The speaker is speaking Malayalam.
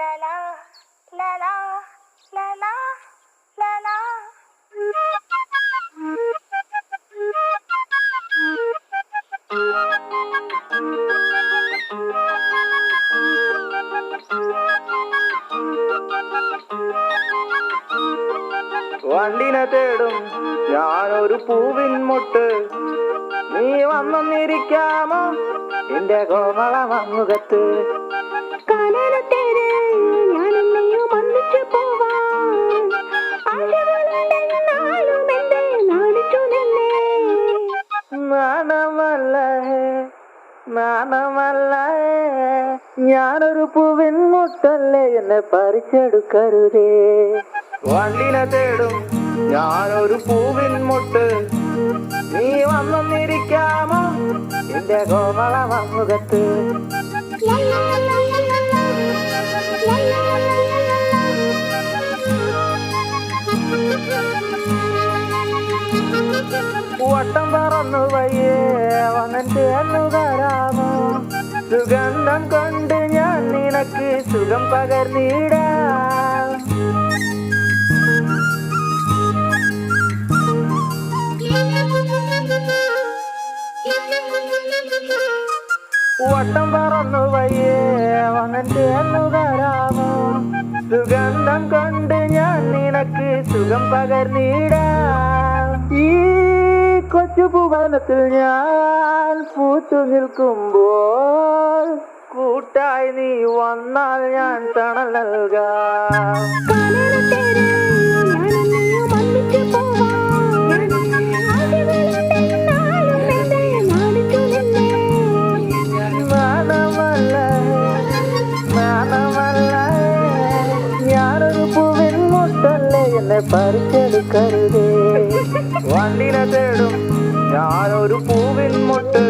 la la la la la la la. വണ്ടിനെ തേടും ഞാനൊരു പൂവിൻ മുട്ട്, നീ വന്നിരിക്കാമോ എന്റെ കോമള മമ്മുഖത്ത്. നാണമല്ല ഞാനൊരു പൂവിൻ മുട്ടല്ലേ, എന്നെ പറിച്ചെടുക്കരുതേ. വണ്ടിനെ തേടും ഞാനൊരു പൂവിൻ മുട്ട്, നീ വന്നിരിക്കാമോ എന്റെ കോമള മമ്മുഖത്ത്. വട്ടം പറന്നു വയ്യേ വന്നിട്ട് എന്നു തരാമോ, സുഗന്ധം കൊണ്ട് ഞാൻ നിനക്ക് സുഖം പകർന്നിടാം. വട്ടം പറന്നു വയ്യേ വന്നിട്ട് എന്നു തരാമോ, സുഗന്ധം കൊണ്ട് ഞാൻ നിനക്ക് സുഖം പകർന്നിടാം. ഈ കൊച്ചു ഭുവനത്തിൽ ഞാൻ പൂത്തു നിൽക്കുമ്പോൾ കൂട്ടായി നീ വന്നാൽ ഞാൻ തണൽ നൽകാം. ഞാനൊരു പൂവിൻ മുട്ടല്ലേ, എന്നെ പറിച്ചെടുക്കരുതേ. വണ്ടിനെ തേടും ഞാനൊരു പൂവിൻ മുട്ട്,